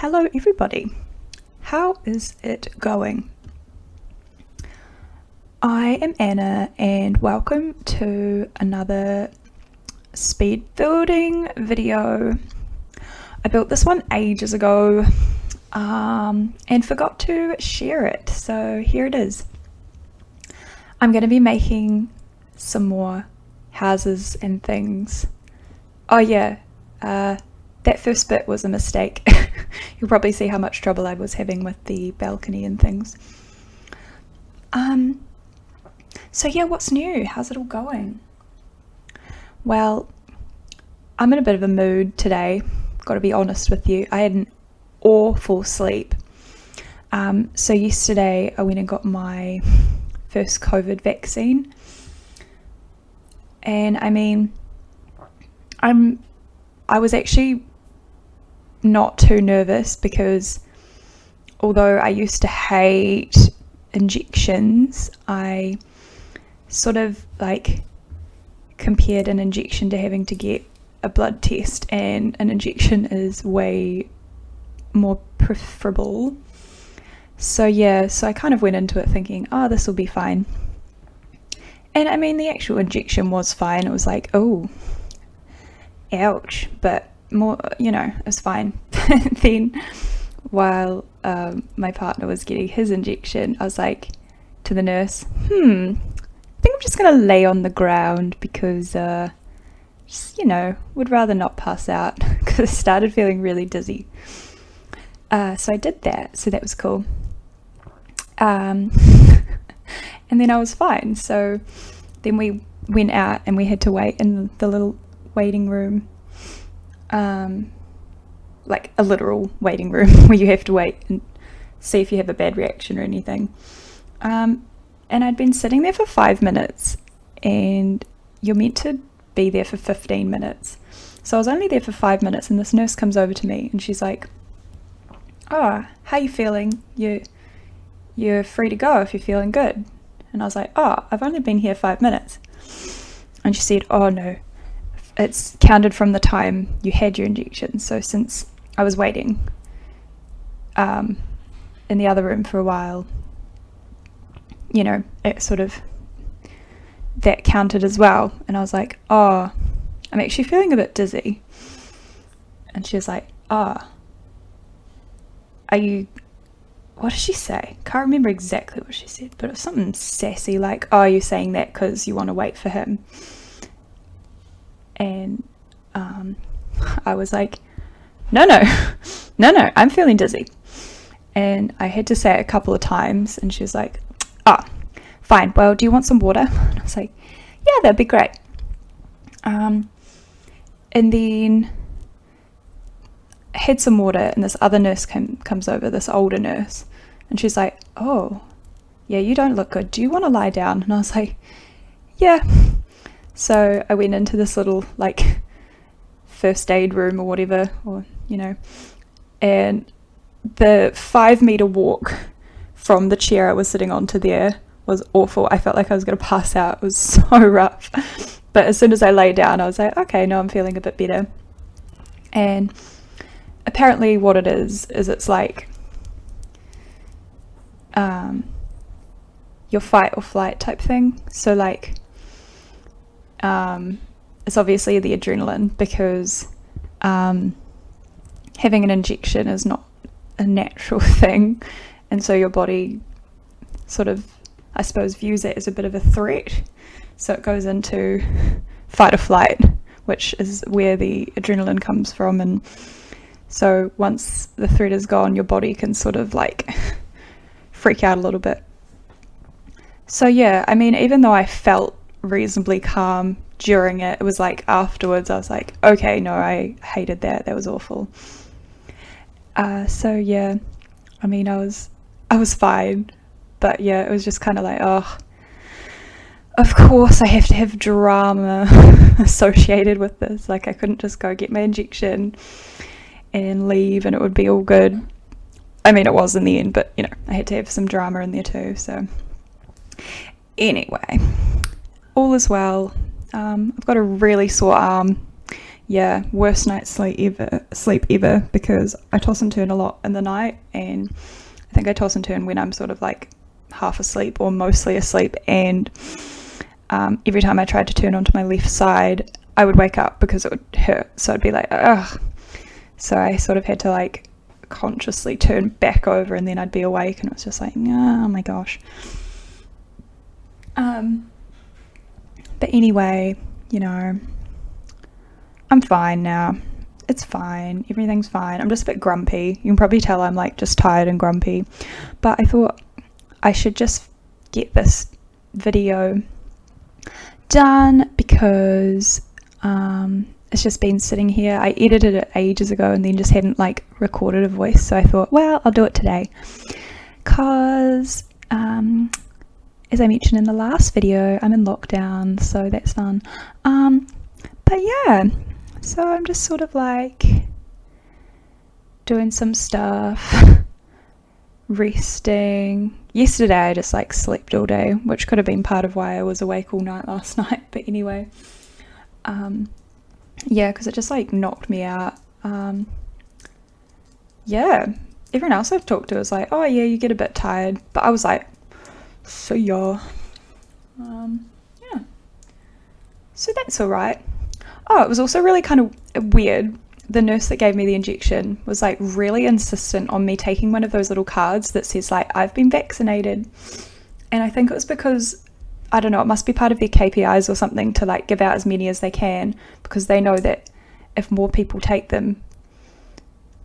Hello everybody, how is it going? I am Anna and welcome to another speed building video. I built this one ages ago and forgot to share it, so here it is. I'm going to be making some more houses and things. Oh yeah, that first bit was a mistake. You'll probably see how much trouble I was having with the balcony and things. So yeah, what's new? How's it all going? Well, I'm in a bit of a mood today, gotta be honest with you. I had an awful sleep. So yesterday I went and got my first COVID vaccine. And I mean, I was actually not too nervous because although I used to hate injections, I sort of like compared an injection to having to get a blood test, and an injection is way more preferable. So yeah, so I kind of went into it thinking, oh, this will be fine. And I mean, the actual injection was fine. It was like, oh, ouch, but more, it was fine. Then while my partner was getting his injection, I was like to the nurse, I think I'm just gonna lay on the ground because would rather not pass out because I started feeling really dizzy. So I did that, so that was cool. And then I was fine. So then we went out and we had to wait in the little waiting room, like a literal waiting room where you have to wait and see if you have a bad reaction or anything. And I'd been sitting there for 5 minutes, and you're meant to be there for 15 minutes. So I was only there for 5 minutes, and this nurse comes over to me and she's like, oh, how you feeling? You're free to go if you're feeling good. And I was like, oh, I've only been here 5 minutes. And she said, oh no, it's counted from the time you had your injection. So since I was waiting in the other room for a while, it sort of, that counted as well. And I was like, oh, I'm actually feeling a bit dizzy. And she was like, oh, are you, what did she say? Can't remember exactly what she said, but it was something sassy like, oh, you're saying that because you want to wait for him. And I was like, no, I'm feeling dizzy. And I had to say it a couple of times, and she was like, oh, fine, well, do you want some water? And I was like, yeah, that'd be great. And then I had some water, and this other nurse comes over, this older nurse, and she's like, oh, yeah, you don't look good. Do you want to lie down? And I was like, yeah. So I went into this little like first aid room or whatever, and the 5 meter walk from the chair I was sitting on to there was awful. I felt like I was going to pass out. It was so rough. But as soon as I lay down, I was like, okay, no, I'm feeling a bit better. And apparently what it is it's like your fight or flight type thing. So like it's obviously the adrenaline, because having an injection is not a natural thing, and so your body sort of, I suppose, views it as a bit of a threat, so it goes into fight or flight, which is where the adrenaline comes from. And so once the threat is gone, your body can sort of like freak out a little bit. So yeah, I mean, even though I felt reasonably calm during it, it was like afterwards I was like, okay, no, I hated that was awful. So yeah, I mean, I was fine, but yeah, it was just kind of like, oh, of course I have to have drama associated with this. Like, I couldn't just go get my injection and leave and it would be all good. I mean, it was in the end, but I had to have some drama in there too. So anyway, all is well. I've got a really sore arm. yeah, worst night's sleep ever, because I toss and turn a lot in the night, and I think I toss and turn when I'm sort of like half asleep or mostly asleep, and every time I tried to turn onto my left side, I would wake up because it would hurt, so I'd be like, ugh. So I sort of had to like consciously turn back over, and then I'd be awake, and it was just like, oh my gosh. But anyway, you know, I'm fine now. It's fine. Everything's fine. I'm just a bit grumpy. You can probably tell I'm like just tired and grumpy. But I thought I should just get this video done because it's just been sitting here. I edited it ages ago and then just hadn't like recorded a voice. So I thought, well, I'll do it today. Because as I mentioned in the last video, I'm in lockdown, so that's fun. But yeah, so I'm just sort of like doing some stuff, resting. Yesterday I just like slept all day, which could have been part of why I was awake all night last night, but anyway, yeah, because it just like knocked me out. Yeah, everyone else I've talked to is like, oh yeah, you get a bit tired, but I was like, so yeah, yeah, so that's all right. Oh, it was also really kind of weird. The nurse that gave me the injection was like really insistent on me taking one of those little cards that says like, I've been vaccinated. And I think it was because, I don't know, it must be part of their KPIs or something to like give out as many as they can, because they know that if more people take them,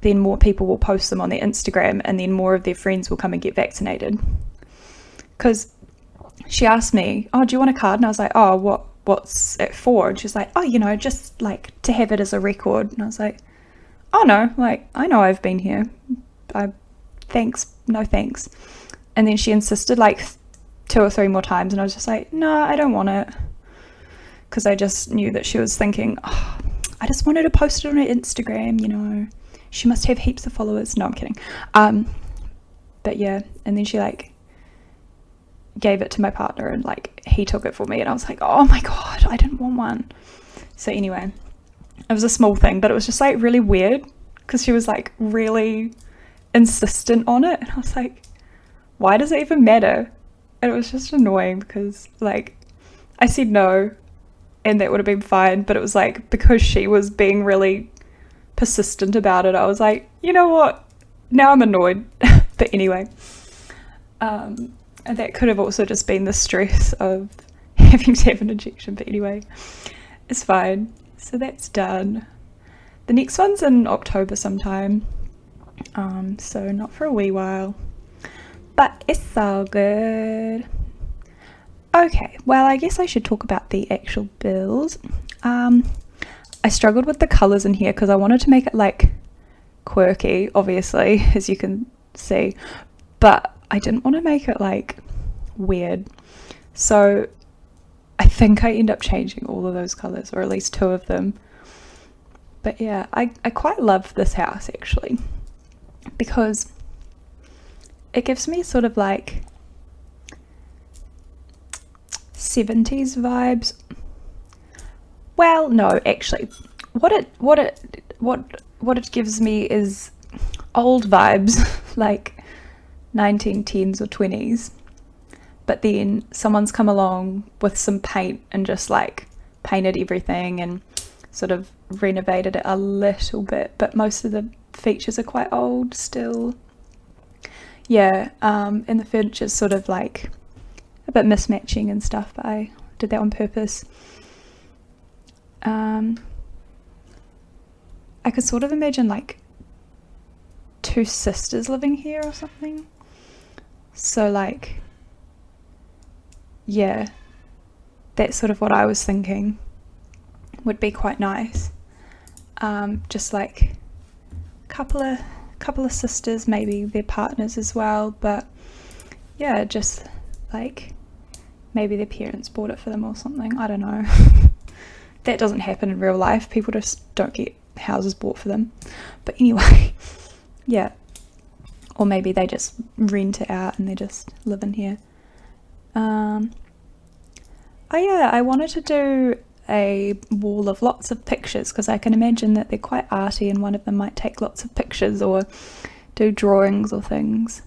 then more people will post them on their Instagram, and then more of their friends will come and get vaccinated. Because she asked me, oh, do you want a card? And I was like, oh, what's it for? And she's like, oh, you know, just like to have it as a record. And I was like, oh no, like I know I've been here. Thanks, no thanks. And then she insisted like 2 or 3 more times, and I was just like, no, I don't want it. Because I just knew that she was thinking, oh, I just wanted to post it on her Instagram, you know, she must have heaps of followers. No, I'm kidding. But yeah, and then she like gave it to my partner, and like he took it for me, and I was like, oh my god, I didn't want one. So anyway, it was a small thing, but it was just like really weird because she was like really insistent on it, and I was like, why does it even matter? And it was just annoying because like I said no and that would have been fine, but it was like because she was being really persistent about it, I was like, you know what, now I'm annoyed. But anyway, and that could have also just been the stress of having to have an injection, but anyway, it's fine. So that's done. The next one's in October sometime, so not for a wee while, but it's all good. Okay, well, I guess I should talk about the actual bills. I struggled with the colours in here because I wanted to make it like quirky, obviously, as you can see, but I didn't want to make it like weird, so I think I end up changing all of those colours, or at least 2 of them. But yeah, I quite love this house actually, because it gives me sort of like 70s vibes. Well, no, actually, what it gives me is old vibes, like 1910s or 20s. But then someone's come along with some paint and just like painted everything and sort of renovated it a little bit, but most of the features are quite old still. Yeah, and the furniture's sort of like a bit mismatching and stuff, but I did that on purpose. I could sort of imagine like 2 sisters living here or something. So like, yeah, that's sort of what I was thinking would be quite nice. Just like couple of sisters, maybe their partners as well, but yeah, just like maybe their parents bought it for them or something, I don't know. That doesn't happen in real life, people just don't get houses bought for them. But anyway, yeah, or maybe they just rent it out and they just live in here. Oh yeah, I wanted to do a wall of lots of pictures, because I can imagine that they're quite arty and one of them might take lots of pictures or do drawings or things.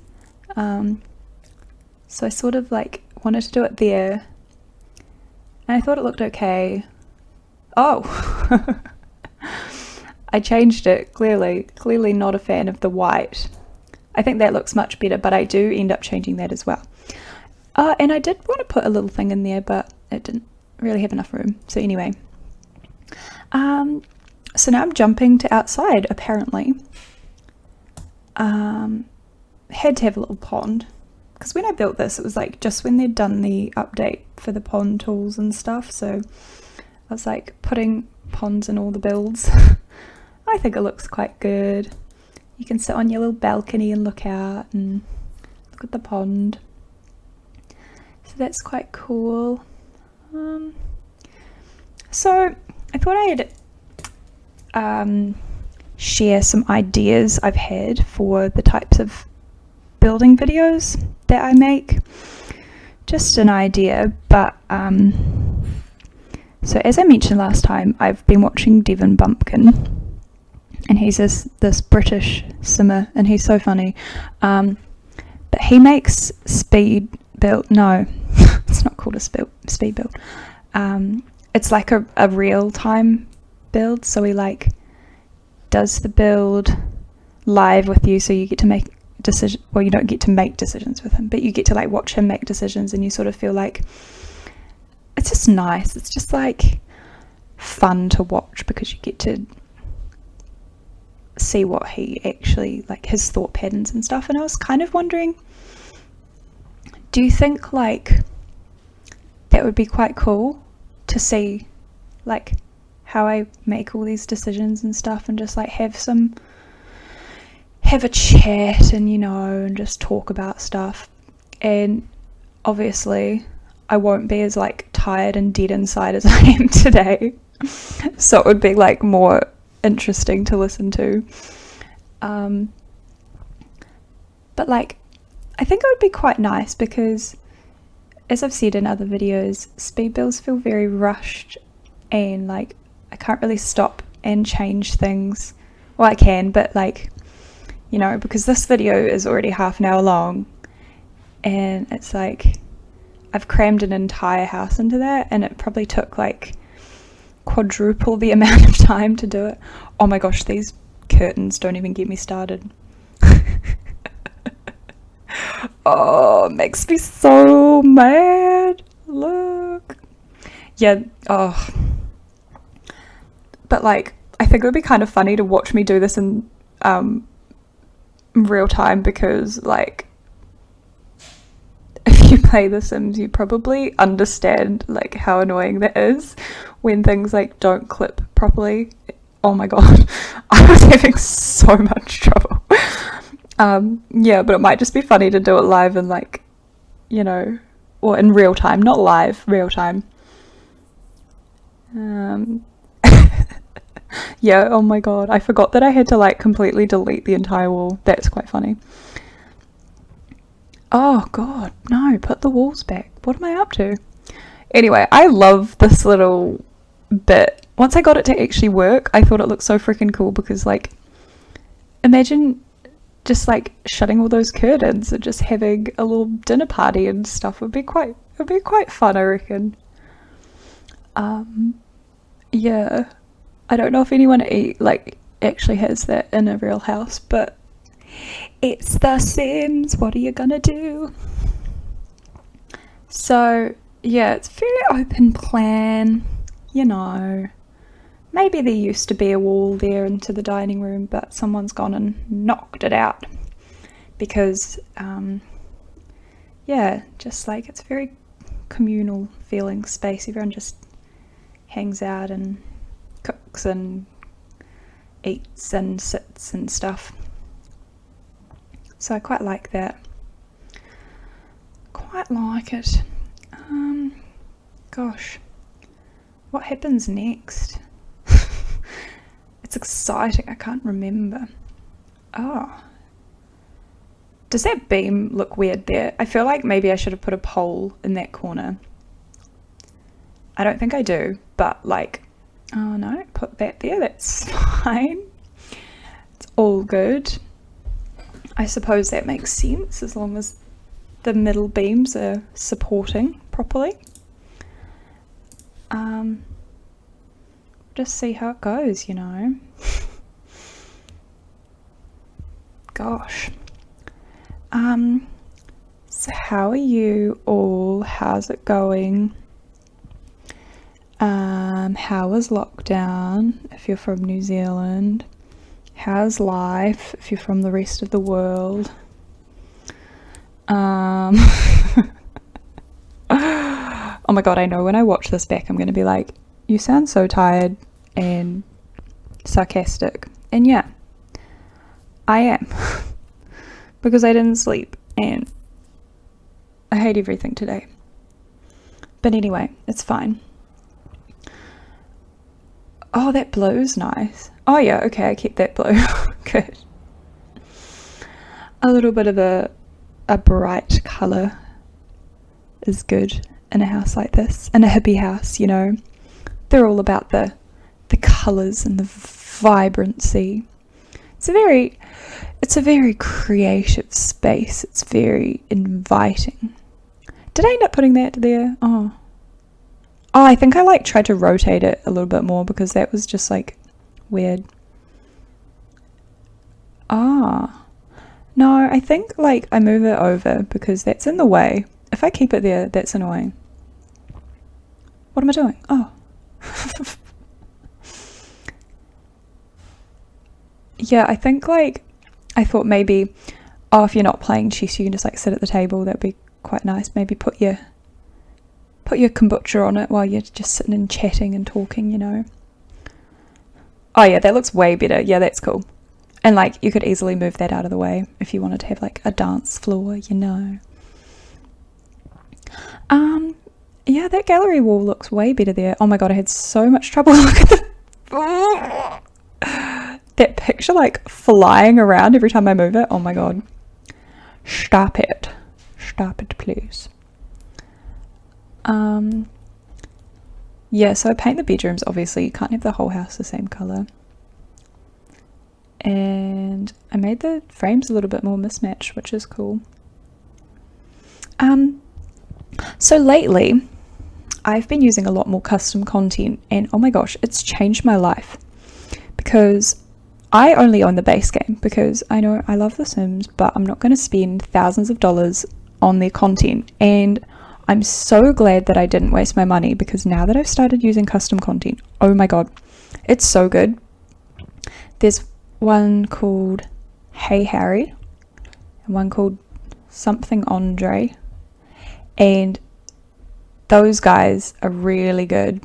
So I sort of like wanted to do it there, and I thought it looked okay. Oh, I changed it, clearly not a fan of the white. I think that looks much better, but I do end up changing that as well. And I did want to put a little thing in there, but it didn't really have enough room. So anyway, so now I'm jumping to outside, apparently. Had to have a little pond, because when I built this, it was like just when they'd done the update for the pond tools and stuff, so I was like putting ponds in all the builds. I think it looks quite good. You can sit on your little balcony and look out and look at the pond. So that's quite cool. So I thought I'd share some ideas I've had for the types of building videos that I make. Just an idea, but so as I mentioned last time, I've been watching Devin Bumpkin, and he's this British simmer, and he's so funny. But he makes speed build. No, it's not called a speed build. It's like a real time build. So he like does the build live with you, so you get to make decision. Well, you don't get to make decisions with him, but you get to like watch him make decisions, and you sort of feel like it's just nice. It's just like fun to watch, because you get to see what he actually, like, his thought patterns and stuff. And I was kind of wondering, do you think like that would be quite cool to see like how I make all these decisions and stuff, and just like have a chat and, you know, and just talk about stuff. And obviously I won't be as like tired and dead inside as I am today, so it would be like more interesting to listen to. But like I think it would be quite nice, because as I've said in other videos, speed builds feel very rushed, and like I can't really stop and change things. Well, I can, but like, you know, because this video is already half an hour long, and it's like I've crammed an entire house into that, and it probably took like quadruple the amount of time to do it. Oh my gosh, these curtains, don't even get me started. Oh, it makes me so mad. Look. Yeah, oh. But like, I think it would be kind of funny to watch me do this in real time, because like, if you play The Sims, you probably understand like how annoying that is when things like don't clip properly. Oh my god, I was having so much trouble. Yeah, but it might just be funny to do it live and like, you know, or in real time, not live, real time. Yeah, oh my god, I forgot that I had to like completely delete the entire wall. That's quite funny. Oh god, no, put the walls back. What am I up to? Anyway, I love this little bit. Once I got it to actually work, I thought it looked so freaking cool, because like, imagine just like shutting all those curtains and just having a little dinner party and stuff. It'd be quite fun, I reckon. Yeah, I don't know if anyone actually has that in a real house, but it's The Sims. What are you gonna do? So yeah, it's very open plan, you know. Maybe there used to be a wall there into the dining room, but someone's gone and knocked it out, because yeah, just like it's a very communal feeling space. Everyone just hangs out and cooks and eats and sits and stuff. So I quite like that. Quite like it. Gosh, what happens next? It's exciting. I can't remember. Oh, does that beam look weird there? I feel like maybe I should have put a pole in that corner. I don't think I do, but like, oh no, put that there, that's fine. It's all good. I suppose that makes sense as long as the middle beams are supporting properly. Just see how it goes, you know. Gosh. So how are you all? How's it going? How was lockdown if you're from New Zealand? How's life if you're from the rest of the world? Oh my god, I know when I watch this back I'm going to be like, you sound so tired and sarcastic. And yeah, I am. Because I didn't sleep and I hate everything today. But anyway, it's fine. Oh, that blue's nice. Oh yeah, okay, I keep that blue. Good. A little bit of a bright colour is good in a house like this. In a hippie house, you know. They're all about the colours and the vibrancy. It's a very creative space. It's very inviting. Did I end up putting that there? Oh, I think I like tried to rotate it a little bit more because that was just like weird. No, I think like I move it over because that's in the way. If I keep it there, that's annoying. What am I doing? Oh. Yeah, I think like I thought maybe, if you're not playing chess, you can just like sit at the table. That'd be quite nice. Maybe put your kombucha on it while you're just sitting and chatting and talking, you know. Oh yeah, that looks way better. Yeah, that's cool. And like you could easily move that out of the way if you wanted to have like a dance floor, you know. Yeah, that gallery wall looks way better there. Oh my god, I had so much trouble. Look at that picture like flying around every time I move it. Oh my god. Stop it, please. Yeah, so I paint the bedrooms. Obviously you can't have the whole house the same colour, and I made the frames a little bit more mismatched, which is cool. So lately I've been using a lot more custom content, and oh my gosh, it's changed my life because I only own the base game because I know I love The Sims, but I'm not going to spend thousands of dollars on their content. And I'm so glad that I didn't waste my money because now that I've started using custom content, oh my god, it's so good. There's one called Hey Harry and one called Something Andre, and those guys are really good,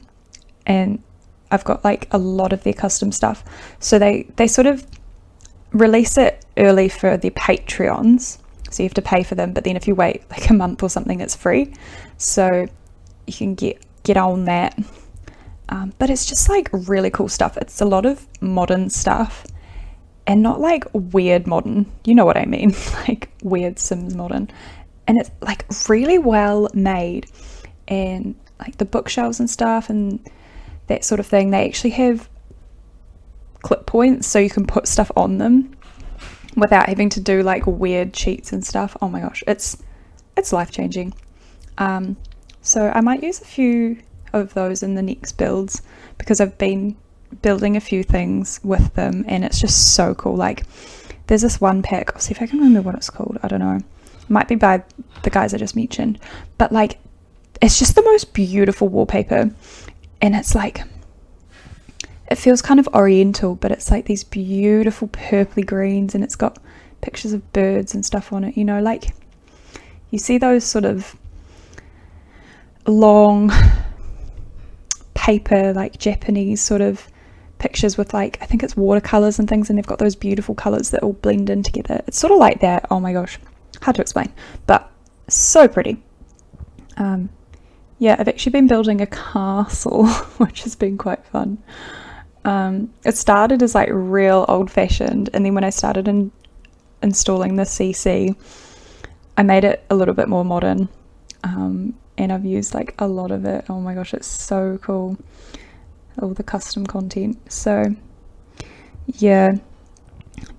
and I've got like a lot of their custom stuff. So they sort of release it early for their Patreons, so you have to pay for them, but then if you wait like a month or something, it's free, so you can get on that. But it's just like really cool stuff. It's a lot of modern stuff and not like weird modern, you know what I mean, like weird Sims modern, and it's like really well made. And like the bookshelves and stuff and that sort of thing, they actually have clip points so you can put stuff on them without having to do like weird cheats and stuff. Oh my gosh, it's life-changing. So I might use a few of those in the next builds because I've been building a few things with them and it's just so cool. Like there's this one pack, I'll see if I can remember what it's called, I don't know, it might be by the guys I just mentioned, but like it's just the most beautiful wallpaper, and it's like, it feels kind of oriental, but it's like these beautiful purpley greens, and it's got pictures of birds and stuff on it, you know, like you see those sort of long paper like Japanese sort of pictures with like, I think it's watercolors and things, and they've got those beautiful colors that all blend in together. It's sort of like that. Oh my gosh, hard to explain, but so pretty. Yeah, I've actually been building a castle, which has been quite fun. It started as like real old-fashioned, and then when I started installing the CC, I made it a little bit more modern, and I've used like a lot of it. Oh my gosh, it's so cool, all the custom content. So yeah,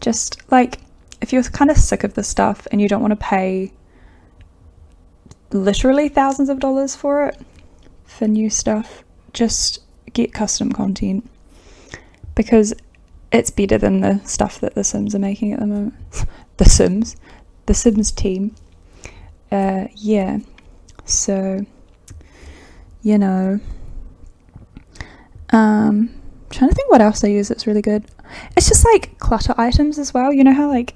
just like if you're kind of sick of the stuff and you don't want to pay literally thousands of dollars for it, for new stuff, just get custom content, because it's better than the stuff that the Sims are making at the moment. the Sims team. Yeah, so you know, trying to think what else I use that's really good. It's just like clutter items as well. You know how like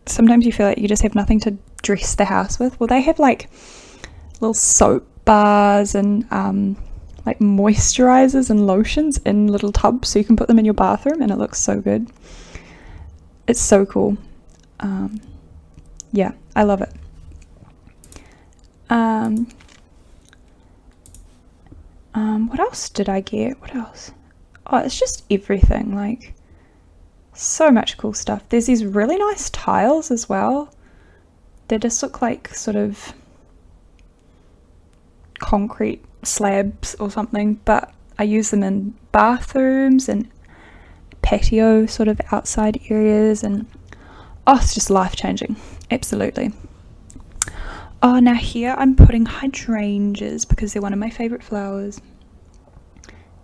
sometimes you feel like you just have nothing to dress the house with? Well, they have like little soap bars and like moisturizers and lotions in little tubs, so you can put them in your bathroom and it looks so good. It's so cool. Yeah, I love it. What else did I get? What else? Oh, it's just everything, like so much cool stuff. There's these really nice tiles as well. They just look like sort of concrete slabs or something, but I use them in bathrooms and patio sort of outside areas, and oh, it's just life-changing. Absolutely. Oh, now here I'm putting hydrangeas because they're one of my favorite flowers,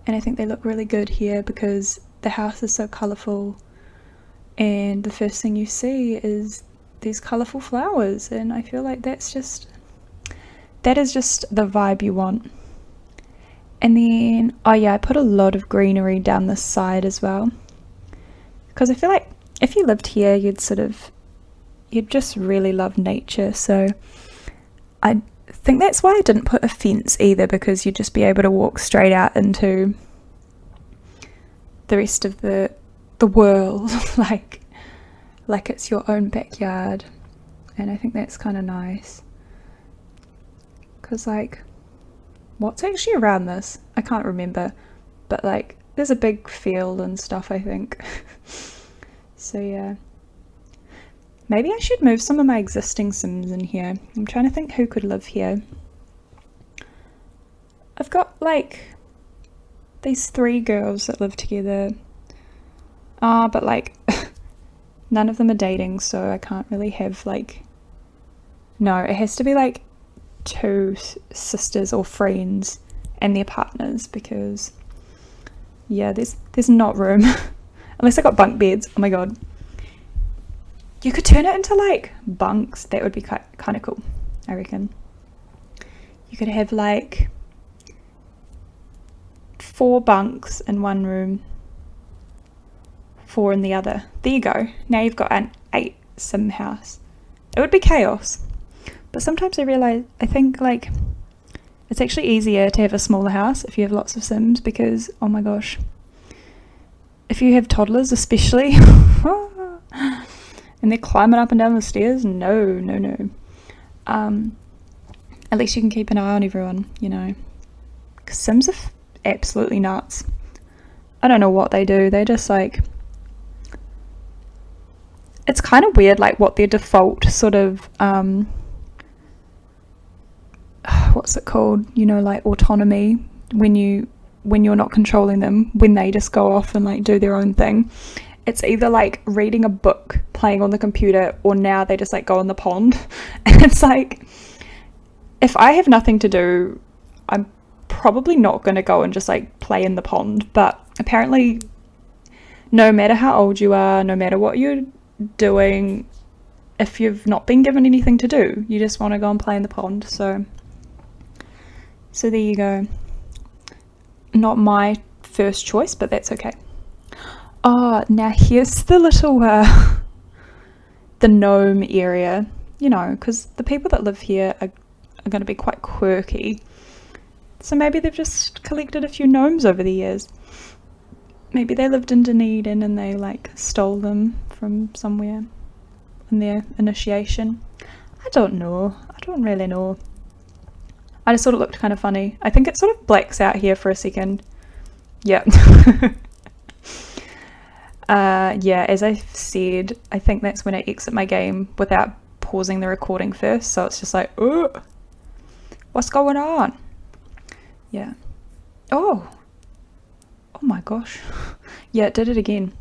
and I think they look really good here because the house is so colorful, and the first thing you see is these colorful flowers, and I feel like that is just the vibe you want. And then oh yeah, I put a lot of greenery down this side as well, because I feel like if you lived here you'd just really love nature. So I think that's why I didn't put a fence either, because you'd just be able to walk straight out into the rest of the world like it's your own backyard. And I think that's kind of nice, because like what's actually around this? I can't remember, but like there's a big field and stuff, I think. So yeah, maybe I should move some of my existing Sims in here. I'm trying to think who could live here. I've got like these 3 girls that live together, but like none of them are dating, so I can't really have like, no, it has to be like 2 sisters or friends and their partners, because yeah, there's not room unless I got bunk beds. Oh my god, you could turn it into like bunks. That would be kind of cool, I reckon. You could have like 4 bunks in one room, 4 in the other. There you go, now you've got an 8 Sim house. It would be chaos. But sometimes I think like it's actually easier to have a smaller house if you have lots of Sims, because oh my gosh, if you have toddlers especially and they're climbing up and down the stairs, no. At least you can keep an eye on everyone, you know, because Sims are absolutely nuts. I don't know what they do. They just like, it's kind of weird like what their default sort of what's it called, you know, like autonomy, when you're not controlling them, when they just go off and like do their own thing. It's either like reading a book, playing on the computer, or now they just like go in the pond. And it's like, if I have nothing to do, I'm probably not going to go and just like play in the pond. But apparently no matter how old you are, no matter what you're doing, if you've not been given anything to do, you just want to go and play in the pond. So there you go. Not my first choice, but that's okay. Oh, now here's the little the gnome area, you know, because the people that live here are going to be quite quirky. So maybe they've just collected a few gnomes over the years. Maybe they lived in Dunedin and they like stole them from somewhere in their initiation. I don't know. I don't really know. I just thought it looked kind of funny. I think it sort of blacks out here for a second. Yeah. Yeah, as I've said, I think that's when I exit my game without pausing the recording first. So it's just like, oh, What's going on? Yeah. Oh my gosh. Yeah, it did it again.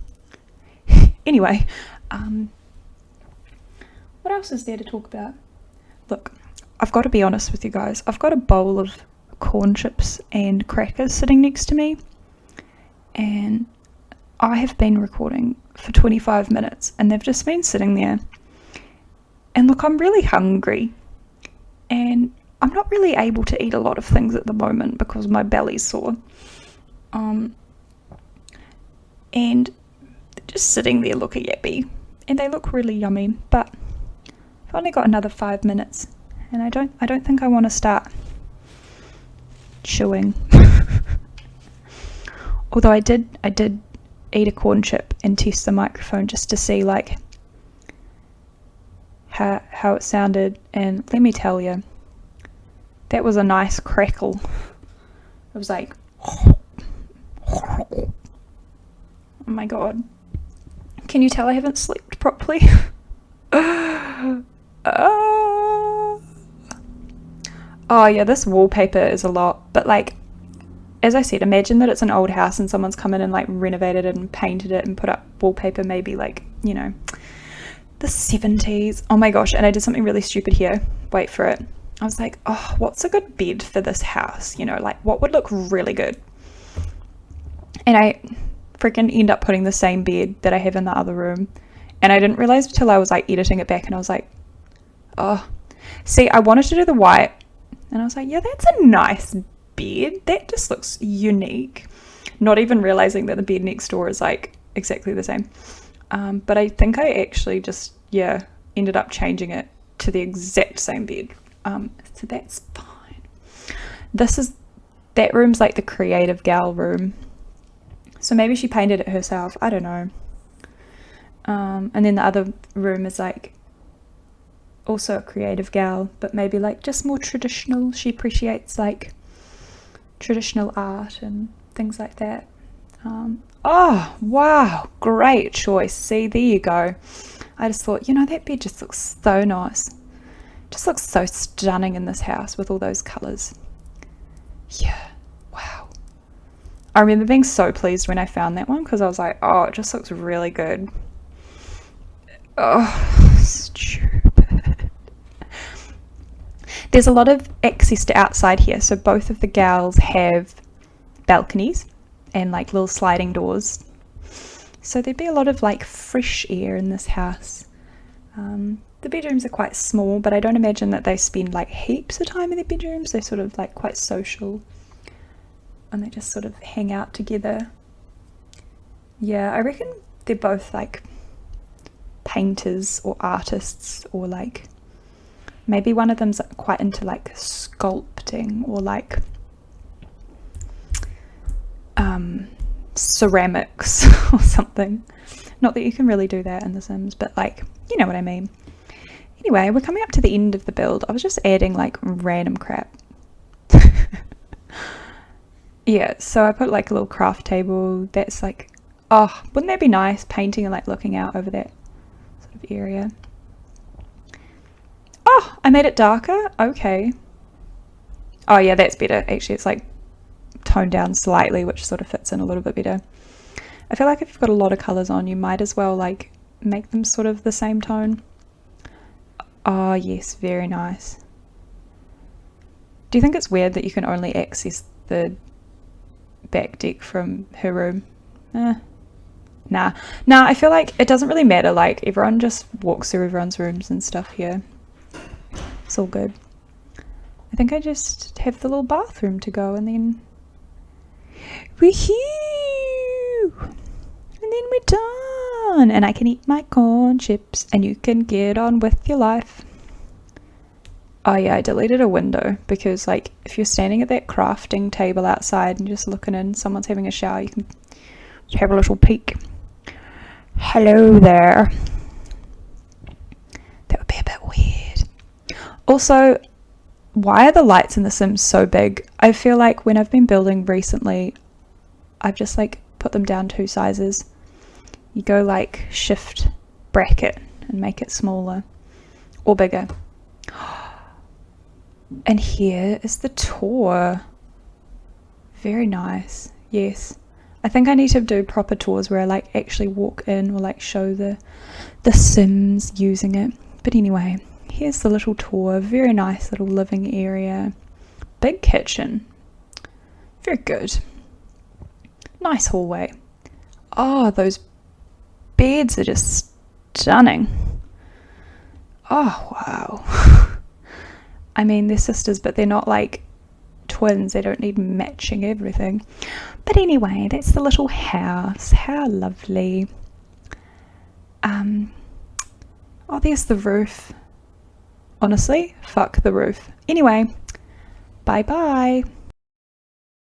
Anyway, what else is there to talk about? Look, I've got to be honest with you guys. I've got a bowl of corn chips and crackers sitting next to me, and I have been recording for 25 minutes and they've just been sitting there. And look, I'm really hungry and I'm not really able to eat a lot of things at the moment because my belly's sore. And they're just sitting there looking at me and they look really yummy, but I've only got another 5 minutes and I don't think I want to start chewing. Although I did eat a corn chip and test the microphone just to see like how it sounded, and let me tell you, that was a nice crackle. It was like, oh my god, can you tell I haven't slept properly? Oh yeah, this wallpaper is a lot, but like, as I said, imagine that it's an old house and someone's come in and like renovated it and painted it and put up wallpaper, maybe like, you know, the 70s. Oh my gosh, and I did something really stupid here. Wait for it. I was like, oh, what's a good bed for this house? You know, like what would look really good? And I freaking end up putting the same bed that I have in the other room. And I didn't realize until I was like editing it back and I was like, oh, see, I wanted to do the white. And I was like, yeah, that's a nice bed. That just looks unique. Not even realizing that the bed next door is like exactly the same. But I think I actually just, ended up changing it to the exact same bed. So that's fine. That room's like the creative gal room. So maybe she painted it herself. I don't know. And then the other room is like also a creative gal, but maybe like just more traditional. She appreciates like traditional art and things like that. Oh wow, great choice. See, there you go. I just thought, that bed just looks so nice. Just looks so stunning in this house with all those colours. Yeah, wow. I remember being so pleased when I found that one because I was like, oh, it just looks really good. Oh, stupid. There's a lot of access to outside here, so both of the gals have balconies and like little sliding doors. So there'd be a lot of like fresh air in this house. The bedrooms are quite small, but I don't imagine that they spend like heaps of time in their bedrooms. They're sort of like quite social and they just sort of hang out together. Yeah, I reckon they're both like painters or artists, or like maybe one of them's quite into like sculpting or like ceramics or something. Not that you can really do that in The Sims, but like, you know what I mean. Anyway, we're coming up to the end of the build. I was just adding like random crap. Yeah, so I put like a little craft table. That's like, oh, wouldn't that be nice, painting and like looking out over that sort of area. Oh, I made it darker. Okay. Oh yeah, that's better. Actually, it's like toned down slightly, which sort of fits in a little bit better. I feel like if you've got a lot of colours on, you might as well like make them sort of the same tone. Oh yes, very nice. Do you think it's weird that you can only access the back deck from her room? Nah, I feel like it doesn't really matter. Like everyone just walks through everyone's rooms and stuff here. It's all good. I think I just have the little bathroom to go and then woohoo! And then we're done and I can eat my corn chips and you can get on with your life. Oh yeah, I deleted a window because like if you're standing at that crafting table outside and just looking in, someone's having a shower, you can just have a little peek. Hello there. That would be a bit weird. Also, why are the lights in The Sims so big? I feel like when I've been building recently, I've just like put them down 2 sizes. You go like shift bracket and make it smaller or bigger. And here is the tour. Very nice. Yes. I think I need to do proper tours where I like actually walk in or like show the Sims using it. But anyway, here's the little tour. Very nice little living area. Big kitchen. Very good. Nice hallway. Oh, those beds are just stunning. Oh, wow. I mean, they're sisters, but they're not like twins. They don't need matching everything. But anyway, that's the little house. How lovely. Oh, there's the roof. Honestly, fuck the roof. Anyway, bye bye.